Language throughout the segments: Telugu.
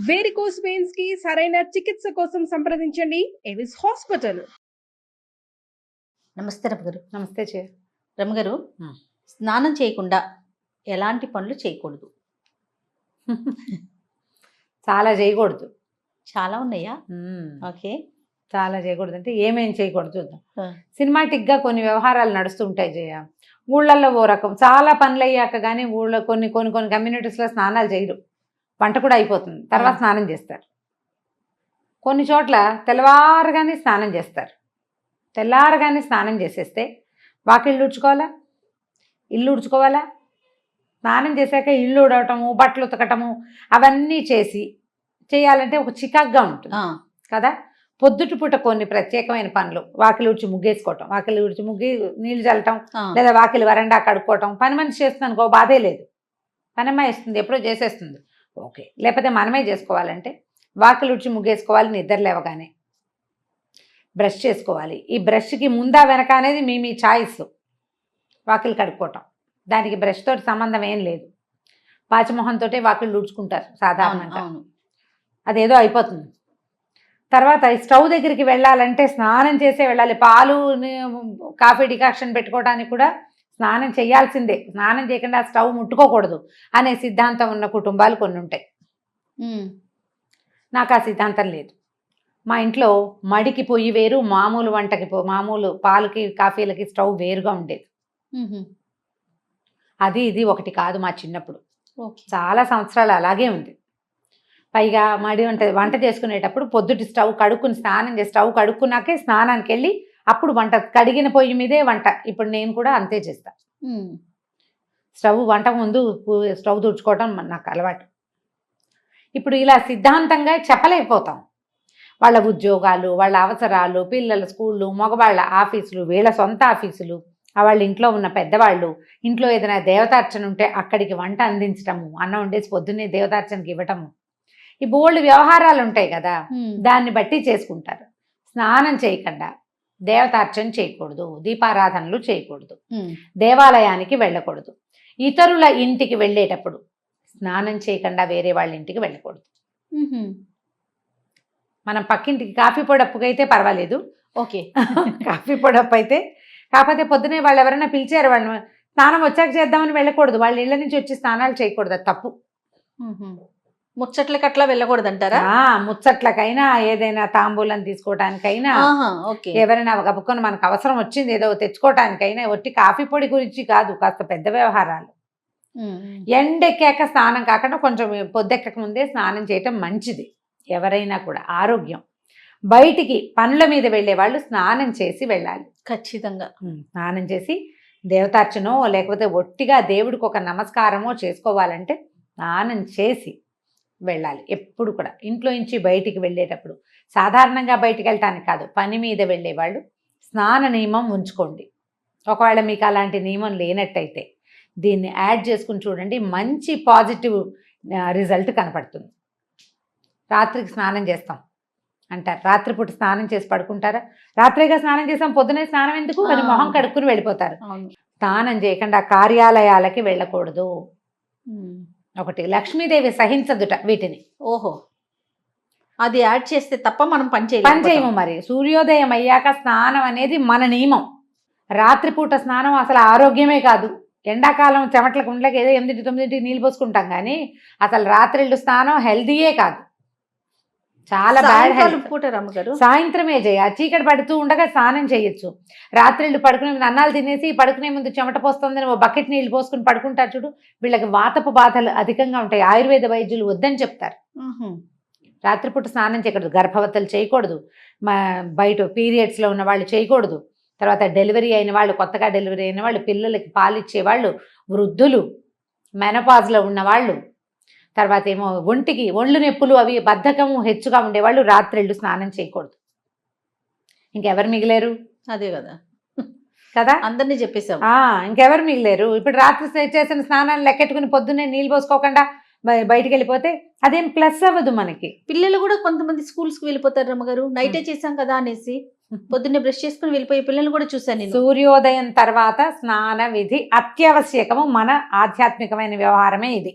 వేరికోస్ వెయిన్స్ కి సరైన చికిత్స కోసం సంప్రదించండి ఎవిస్ హాస్పిటల్. నమస్తే రమగారు. నమస్తే రమగారు, స్నానం చేయకుండా ఎలాంటి పనులు చేయకూడదు? చాలా చేయకూడదు. చాలా ఉన్నాయా? ఓకే. చాలా చేయకూడదు అంటే ఏమేం చేయకూడదు చూద్దాం. సినిమాటిక్గా కొన్ని వ్యవహారాలు నడుస్తుంటాయి జయ. ఊళ్ళల్లో ఓ రకం చాలా పనులు అయ్యాక కానీ ఊళ్ళో కొన్ని కొన్ని కొన్ని కమ్యూనిటీస్లో స్నానాలు చేయరు. వంట కూడా అయిపోతుంది, తర్వాత స్నానం చేస్తారు. కొన్ని చోట్ల తెల్లవారుగానే స్నానం చేస్తారు. తెల్లారగానే స్నానం చేసేస్తే వాకిళ్ళు ఉడ్చుకోవాలా, ఇల్లు ఉడ్చుకోవాలా, స్నానం చేశాక ఇల్లు ఉడవటము, బట్టలు ఉతకటము అవన్నీ చేయాలంటే ఒక చికాగ్గా ఉంటుంది కదా. పొద్దుటి పూట కొన్ని ప్రత్యేకమైన పనులు, వాకిలి ఉడిచి ముగ్గేసుకోవటం, వాకిలి ఉడిచి ముగ్గి నీళ్ళు చల్లటం, లేదా వాకిలి వరండా కడుక్కోవటం. పని మనిషి చేస్తుంది అనుకో, బాధే లేదు, పనమ్మాయి ఇస్తుంది, ఎప్పుడో చేసేస్తుంది, ఓకే. లేకపోతే మనమే చేసుకోవాలంటే వాకిలి ఉడిచి ముగ్గేసుకోవాలి, నిద్ర లేవగానే బ్రష్ చేసుకోవాలి. ఈ బ్రష్కి ముందా వెనక అనేది మీ చాయిస్. వాకిలి కడుక్కోవటం దానికి బ్రష్ తోటి సంబంధం ఏం లేదు. పాచిమొహంతో వాకిళ్ళు ఊడ్చుకుంటారు సాధారణంగా, అదేదో అయిపోతుంది. తర్వాత స్టవ్ దగ్గరికి వెళ్ళాలంటే స్నానం చేసే వెళ్ళాలి. పాలు కాఫీ డికాక్షన్ పెట్టుకోవడానికి కూడా స్నానం చేయాల్సిందే. స్నానం చేయకుండా స్టవ్ ముట్టుకోకూడదు అనే సిద్ధాంతం ఉన్న కుటుంబాలు కొన్ని ఉంటాయి. నాకు ఆ సిద్ధాంతం లేదు. మా ఇంట్లో మడికి పొయ్యి వేరు, మామూలు వంటకి మామూలు పాలకి కాఫీలకి స్టవ్ వేరుగా ఉండేది. అది ఇది ఒకటి కాదు. మా చిన్నప్పుడు చాలా సంవత్సరాలు అలాగే ఉంది. పైగా మడి వంట చేసుకునేటప్పుడు పొద్దుటి స్టవ్ కడుక్కుని స్నానం చేసి స్టవ్ కడుక్కున్నాకే స్నానానికి వెళ్ళి అప్పుడు వంట, కడిగిన పొయ్యి మీదే వంట. ఇప్పుడు నేను కూడా అంతే చేస్తా. స్టవ్ వంట ముందు స్టవ్ తుడుచుకోవటం నాకు అలవాటు. ఇప్పుడు ఇలా సిద్ధాంతంగా చెప్పలేకపోతాం. వాళ్ళ ఉద్యోగాలు, వాళ్ళ అవసరాలు, పిల్లల స్కూళ్ళు, మగవాళ్ళ ఆఫీసులు, వీళ్ళ సొంత ఆఫీసులు, వాళ్ళ ఇంట్లో ఉన్న పెద్దవాళ్ళు, ఇంట్లో ఏదైనా దేవతార్చన ఉంటే అక్కడికి వంట అందించటము, అన్నం వండేసి పొద్దున్నే దేవతార్చనకి ఇవ్వటము, ఈ బోల్డ్ వ్యవహారాలు ఉంటాయి కదా, దాన్ని బట్టి చేసుకుంటారు. స్నానం చేయకుండా దేవతార్చన చేయకూడదు, దీపారాధనలు చేయకూడదు, దేవాలయానికి వెళ్ళకూడదు, ఇతరుల ఇంటికి వెళ్ళేటప్పుడు స్నానం చేయకుండా వేరే వాళ్ళ ఇంటికి వెళ్ళకూడదు. మనం పక్కింటికి కాఫీ పొడప్పుకి అయితే పర్వాలేదు, ఓకే. కాఫీ పొడప్పు అయితే, కాకపోతే పొద్దునే వాళ్ళు ఎవరైనా పిలిచారు, వాళ్ళు స్నానం వచ్చాక చేద్దామని వెళ్ళకూడదు. వాళ్ళ ఇళ్ళ నుంచి వచ్చి స్నానాలు చేయకూడదు, అది తప్పు. ముచ్చట్లకి అట్లా వెళ్ళకూడదు అంటారా? ముచ్చట్లకైనా, ఏదైనా తాంబూలం తీసుకోవటానికైనా, ఎవరైనా కప్పుకొని మనకు అవసరం వచ్చింది ఏదో తెచ్చుకోవటానికైనా, ఒట్టి కాఫీ పొడి గురించి కాదు, కాస్త పెద్ద వ్యవహారాలు. ఎండెక్కాక స్నానం కాకుండా కొంచెం పొద్దెక్కక ముందే స్నానం చేయటం మంచిది. ఎవరైనా కూడా ఆరోగ్యం. బయటికి పనుల మీద వెళ్ళే వాళ్ళు స్నానం చేసి వెళ్ళాలి ఖచ్చితంగా. స్నానం చేసి దేవతార్చనో లేకపోతే ఒట్టిగా దేవుడికి ఒక నమస్కారమో చేసుకోవాలంటే స్నానం చేసి వెళ్ళాలి. ఎప్పుడు కూడా ఇంట్లో నుంచి బయటికి వెళ్ళేటప్పుడు, సాధారణంగా బయటికి వెళ్ళటానికి కాదు, పని మీద వెళ్ళేవాళ్ళు స్నాన నియమం ఉంచుకోండి. ఒకవేళ మీకు అలాంటి నియమం లేనట్టయితే దీన్ని యాడ్ చేసుకుని చూడండి, మంచి పాజిటివ్ రిజల్ట్ కనపడుతుంది. రాత్రికి స్నానం చేస్తాం అంటారు, రాత్రిపూట స్నానం చేసి పడుకుంటారా? రాత్రిగా స్నానం చేసాం, పొద్దునే స్నానం ఎందుకు అని మొహం కడుక్కుని వెళ్ళిపోతారు. స్నానం చేయకుండా కార్యాలయాలకి వెళ్ళకూడదు. ఒకటి, లక్ష్మీదేవి సహించదుట వీటిని. ఓహో, అది యాడ్ చేస్తే తప్ప మనం పని చేయము. మరి సూర్యోదయం అయ్యాక స్నానం అనేది మన నియమం. రాత్రిపూట స్నానం అసలు ఆరోగ్యమే కాదు. ఎండాకాలం చెమట్లకు ఉండలేక ఏదో 8-9 నీళ్ళు పోసుకుంటాం, కానీ అసలు రాత్రిళ్ళు స్నానం హెల్దీయే కాదు, చాలా బ్యాడ్ హెల్త్. సాయంత్రమే చీకటి పడుతూ ఉండగా స్నానం చేయొచ్చు. రాత్రిళ్ళు పడుకునే ముందు అన్నాలు తినేసి పడుకునే ముందు చెమట పోస్తుందని ఓ బకెట్ నీళ్ళు పోసుకుని పడుకుంటారు చూడు, వీళ్ళకి వాతపు బాధలు అధికంగా ఉంటాయి. ఆయుర్వేద వైద్యులు వద్దని చెప్తారు. రాత్రిపూట స్నానం చేయకూడదు. గర్భవతులు చేయకూడదు, బయట పీరియడ్స్లో ఉన్న వాళ్ళు చేయకూడదు. తర్వాత డెలివరీ అయిన వాళ్ళు, కొత్తగా డెలివరీ అయిన వాళ్ళు, పిల్లలకి పాలిచ్చేవాళ్ళు, వృద్ధులు, మెనపాజ్లో ఉన్నవాళ్ళు, తర్వాత ఏమో ఒళ్ళు నొప్పులు అవి బద్ధకము హెచ్చుగా ఉండేవాళ్ళు రాత్రిళ్ళు స్నానం చేయకూడదు. ఇంకెవరు మిగిలేరు? అదే కదా కదా, అందరినీ చెప్పేసాం. ఇంకెవరు మిగిలేరు? ఇప్పుడు రాత్రి చేసిన స్నానాలు లెక్కెట్టుకుని పొద్దున్నే నీళ్ళు పోసుకోకుండా బయటికి వెళ్ళిపోతే అదేం ప్లస్ అవ్వదు మనకి. పిల్లలు కూడా కొంతమంది స్కూల్స్కి వెళ్ళిపోతారు రమ్మగారు, నైటే చేసాం కదా అనేసి పొద్దున్నే బ్రష్ చేసుకుని వెళ్ళిపోయే పిల్లలు కూడా చూశాను. సూర్యోదయం తర్వాత స్నాన విధి అత్యావశ్యకము. మన ఆధ్యాత్మికమైన వ్యవహారమే ఇది.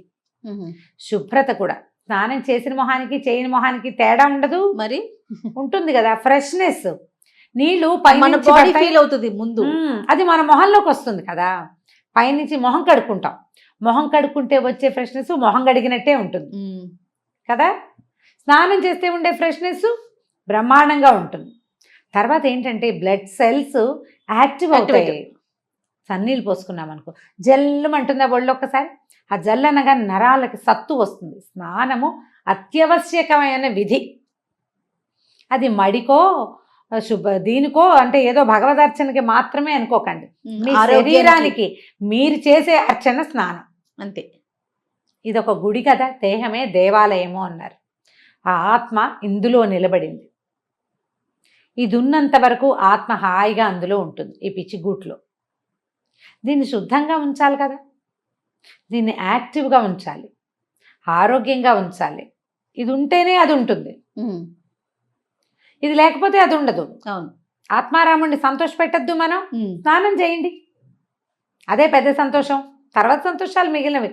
శుభ్రత కూడా స్నానం చేసిన మొహానికి చేయని మొహానికి తేడా ఉండదు, మరి ఉంటుంది కదా ఫ్రెష్నెస్. నీళ్లు మన పైనుంచి బాడీ పడతాయి. ఫీల్ అవుతుంది ముందు. అది మన మొహంలోకి వస్తుంది కదా. పైనుంచి మొహం కడుక్కుంటాం, మొహం కడుక్కుంటే వచ్చే ఫ్రెష్నెస్ మొహం కడిగినట్టే ఉంటుంది కదా. స్నానం చేస్తే ఉండే ఫ్రెష్నెస్ బ్రహ్మాండంగా ఉంటుంది. తర్వాత ఏంటంటే బ్లడ్ సెల్స్ యాక్టివ్ అవుతాయి. సన్నీళ్ళు పోసుకున్నాం అనుకో జల్లుమంటుందా ఒళ్ళు ఒక్కసారి. ఆ జల్లు అనగా నరాలకి సత్తు వస్తుంది. స్నానము అత్యవశ్యకమైన విధి. అది మడికో దీనికో అంటే ఏదో భగవదర్చనకి మాత్రమే అనుకోకండి. మీ శరీరానికి మీరు చేసే అర్చన స్నానం అంతే. ఇది ఒక గుడి కదా, దేహమే దేవాలయము అన్నారు. ఆ ఆత్మ ఇందులో నిలబడింది. ఇది ఉన్నంత వరకు ఆత్మ హాయిగా అందులో ఉంటుంది, ఈ పిచ్చిగూట్లో. దీన్ని శుద్ధంగా ఉంచాలి కదా, దీన్ని యాక్టివ్గా ఉంచాలి, ఆరోగ్యంగా ఉంచాలి. ఇది ఉంటేనే అది ఉంటుంది, ఇది లేకపోతే అది ఉండదు. అవును. ఆత్మారాముడిని సంతోష పెట్టద్దు మనం. స్నానం చేయండి, అదే పెద్ద సంతోషం. తర్వాత సంతోషాలు మిగిలినవి.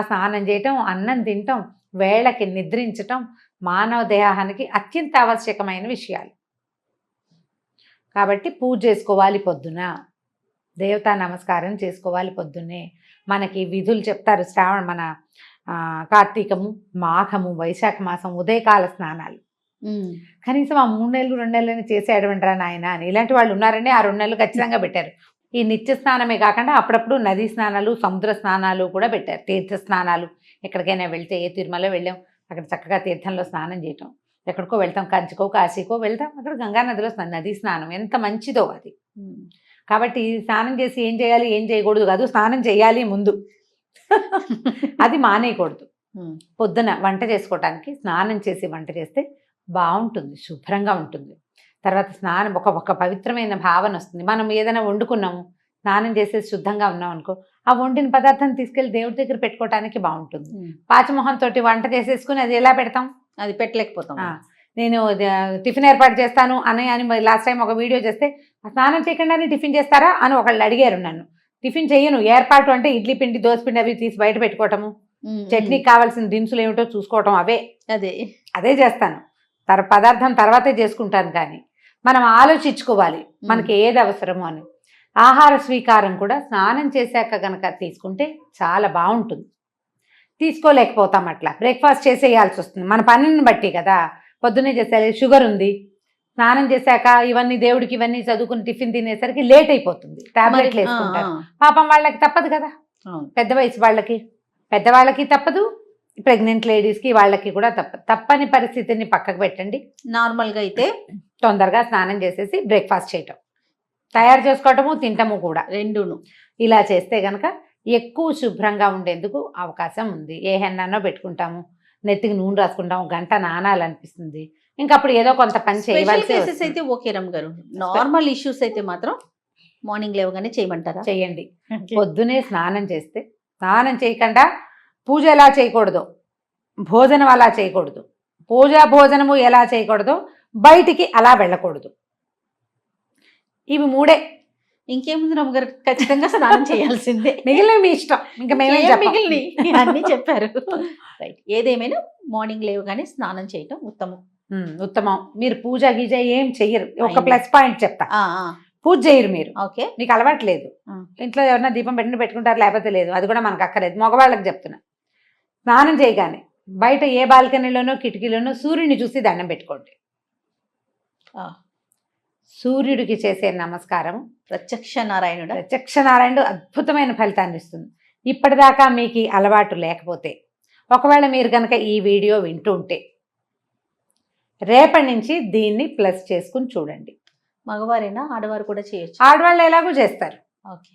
స్నానం చేయటం, అన్నం తినటం, వేళకి నిద్రించటం మానవ దేహానికి అత్యంత ఆవశ్యకమైన విషయాలు. కాబట్టి పూజ చేసుకోవాలి పొద్దున, దేవతా నమస్కారం చేసుకోవాలి పొద్దున్నే. మనకి విధులు చెప్తారు. మన కార్తీకము, మాఘము, వైశాఖ మాసం ఉదయకాల స్నానాలు. కనీసం ఆ 3 నెలలు 2 నెలలని చేసేయడమంటారా నాయన అని ఇలాంటి వాళ్ళు ఉన్నారండి. ఆ 2 నెలలు ఖచ్చితంగా పెట్టారు. ఈ నిత్య స్నానమే కాకుండా అప్పుడప్పుడు నదీ స్నానాలు, సముద్ర స్నానాలు కూడా పెట్టారు. తీర్థ స్నానాలు. ఎక్కడికైనా వెళ్తే, ఏ తిరుమల వెళ్ళాం అక్కడ చక్కగా తీర్థంలో స్నానం చేయటం. ఎక్కడికో వెళ్తాం, కంచికో కాశీకో వెళ్తాం, అక్కడ గంగా నదిలో నదీ స్నానం ఎంత మంచిదో అది. కాబట్టి స్నానం చేసి ఏం చేయాలి ఏం చేయకూడదు కాదు, స్నానం చేయాలి ముందు. అది మానేయకూడదు. పొద్దున వంట చేసుకోవటానికి స్నానం చేసి వంట చేస్తే బాగుంటుంది, శుభ్రంగా ఉంటుంది. తర్వాత స్నానం ఒక పవిత్రమైన భావన వస్తుంది. మనం ఏదైనా వండుకున్నాము, స్నానం చేసేసి శుద్ధంగా ఉన్నాం అనుకో, ఆ వండిన పదార్థాన్ని తీసుకెళ్లి దేవుడి దగ్గర పెట్టుకోవటానికి బాగుంటుంది. పాచమొహంతో వంట చేసేసుకుని అది ఎలా పెడతాం, అది పెట్టలేకపోతాం. నేను టిఫిన్ ఏర్పాటు చేస్తాను అని లాస్ట్ టైం ఒక వీడియో చేస్తే, స్నానం చేయకుండానే టిఫిన్ చేస్తారా అని ఒకళ్ళు అడిగారు నన్ను. టిఫిన్ చెయ్యను, ఏర్పాటు అంటే ఇడ్లీ పిండి, దోశ పిండి అవి తీసి బయట పెట్టుకోవటము, చట్నీకి కావాల్సిన దినుసులు ఏమిటో చూసుకోవటం, అదే చేస్తాను. పదార్థం తర్వాతే చేసుకుంటాను. కానీ మనం ఆలోచించుకోవాలి మనకి ఏది అవసరమో అని. ఆహార స్వీకారం కూడా స్నానం చేశాక గనక తీసుకుంటే చాలా బాగుంటుంది. తీసుకోలేకపోతాం, అట్లా బ్రేక్ఫాస్ట్ చేసేయాల్సి వస్తుంది మన పనిని బట్టి కదా. పొద్దున్నే చేసేయాలి, షుగర్ ఉంది, స్నానం చేశాక ఇవన్నీ దేవుడికి ఇవన్నీ చదువుకుని టిఫిన్ తినేసరికి లేట్ అయిపోతుంది, టాబ్లెట్లు వేసుకుంటారు. పాపం వాళ్ళకి తప్పదు కదా, పెద్ద వయసు వాళ్ళకి, పెద్దవాళ్ళకి తప్పదు, ప్రెగ్నెంట్ లేడీస్కి వాళ్ళకి కూడా తప్పని పరిస్థితిని పక్కకు పెట్టండి. నార్మల్గా అయితే తొందరగా స్నానం చేసేసి బ్రేక్ఫాస్ట్ చేయటం, తయారు చేసుకోవటము, తింటము కూడా రెండును. ఇలా చేస్తే గనక ఎక్కువ శుభ్రంగా ఉండేందుకు అవకాశం ఉంది. ఏ హెన్నో పెట్టుకుంటాము, నెత్తికి నూనె రాసుకుంటాము, గంట నానాలనిపిస్తుంది, ఇంకా అప్పుడు ఏదో కొంత పని చేయవలసి అయితే ఓకే రమ్ గారు. నార్మల్ ఇష్యూస్ అయితే మాత్రం మార్నింగ్ లేవగానే చేయమంటారా? చేయండి. పొద్దునే స్నానం చేస్తే, స్నానం చేయకుండా పూజ ఎలా చేయకూడదు, భోజనం అలా చేయకూడదు, భోజనము ఎలా చేయకూడదు, బయటికి అలా వెళ్ళకూడదు. ఇవి 3. ఇంకేముంది రమ్మగారు, ఖచ్చితంగా స్నానం చేయాల్సిందే. మిగిలిన మీ ఇష్టం, ఇంకా మేమే మిగిలిన అన్ని చెప్పారు. రైట్. ఏదేమైనా మార్నింగ్ లేవగానే స్నానం చేయటం ఉత్తమం. మీరు పూజ గీజ ఏం చెయ్యరు. ఒక ప్లస్ పాయింట్ చెప్తా, పూజ చేయరు మీరు. ఓకే, మీకు అలవాటు లేదు. ఇంట్లో ఎవరైనా దీపం పెట్టుకుంటారు, లేకపోతే లేదు, అది కూడా మనకు అక్కర్లేదు. మగవాళ్ళకి చెప్తున్నా, స్నానం చేయగానే బయట ఏ బాల్కనీలోనో కిటికీలోనో సూర్యుని చూసి దండం పెట్టుకోండి. సూర్యుడికి చేసే నమస్కారం ప్రత్యక్ష నారాయణుడు అద్భుతమైన ఫలితాన్ని ఇస్తుంది. ఇప్పటిదాకా మీకు అలవాటు లేకపోతే, ఒకవేళ మీరు కనుక ఈ వీడియో వింటూ ఉంటే, రేపటి నుంచి దీన్ని ప్లస్ చేసుకుని చూడండి. మగవారైనా ఆడవారు కూడా చేయొచ్చు? ఆడవాళ్ళు ఎలాగూ చేస్తారు. ఓకే,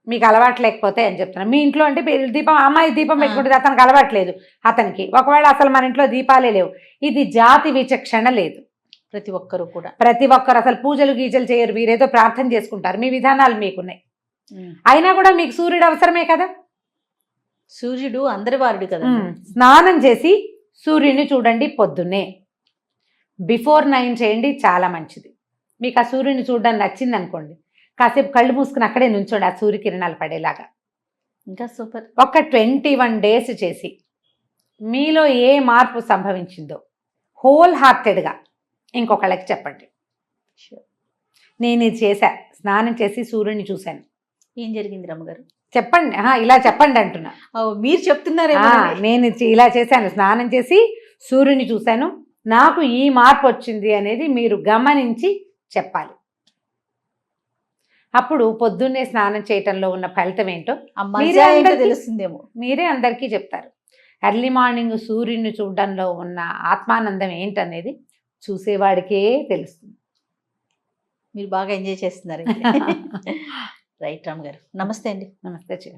మీకు అలవాటు లేకపోతే అని చెప్తున్నా. మీ ఇంట్లో అంటే దీపం, అమ్మాయి దీపం పెట్టుకుంటుంది, అతనికి అలవాట్లేదు, అతనికి ఒకవేళ అసలు మన ఇంట్లో దీపాలే లేవు, ఇది జాతి విచక్షణ లేదు. ప్రతి ఒక్కరు అసలు పూజలు గీజలు చేయరు, మీరేదో ప్రార్థన చేసుకుంటారు, మీ విధానాలు మీకున్నాయి. అయినా కూడా మీకు సూర్యుడు అవసరమే కదా. సూర్యుడు అందరి వారుడు కదా. స్నానం చేసి సూర్యుడిని చూడండి పొద్దున్నే. బిఫోర్ 9 చేయండి, చాలా మంచిది. మీకు ఆ సూర్యుని చూడడానికి నచ్చింది అనుకోండి, కాసేపు కళ్ళు మూసుకుని అక్కడే నుంచోండి, ఆ సూర్యకిరణాలు పడేలాగా. ఇంకా సూపర్. ఒక 21 days చేసి మీలో ఏ మార్పు సంభవించిందో హోల్ హార్టెడ్గా ఇంకొకళ్ళకి చెప్పండి. నేను ఇది చేశా, స్నానం చేసి సూర్యుని చూశాను. ఏం జరిగింది రమ్మగారు? చెప్పండి, ఇలా చెప్పండి అంటున్నా. మీరు చెప్తున్నారే. నేను ఇలా చేశాను, స్నానం చేసి సూర్యుని చూశాను, నాకు ఈ మార్పు వచ్చింది అనేది మీరు గమనించి చెప్పాలి. అప్పుడు పొద్దున్నే స్నానం చేయటంలో ఉన్న ఫలితం ఏంటో తెలుస్తుందేమో, మీరే అందరికీ చెప్తారు. ఎర్లీ మార్నింగ్ సూర్యుని చూడడంలో ఉన్న ఆత్మానందం ఏంటనేది చూసేవాడికే తెలుస్తుంది. మీరు బాగా ఎంజాయ్ చేస్తున్నారు. రైట్ రామ్ గారు, నమస్తే అండి. నమస్తే.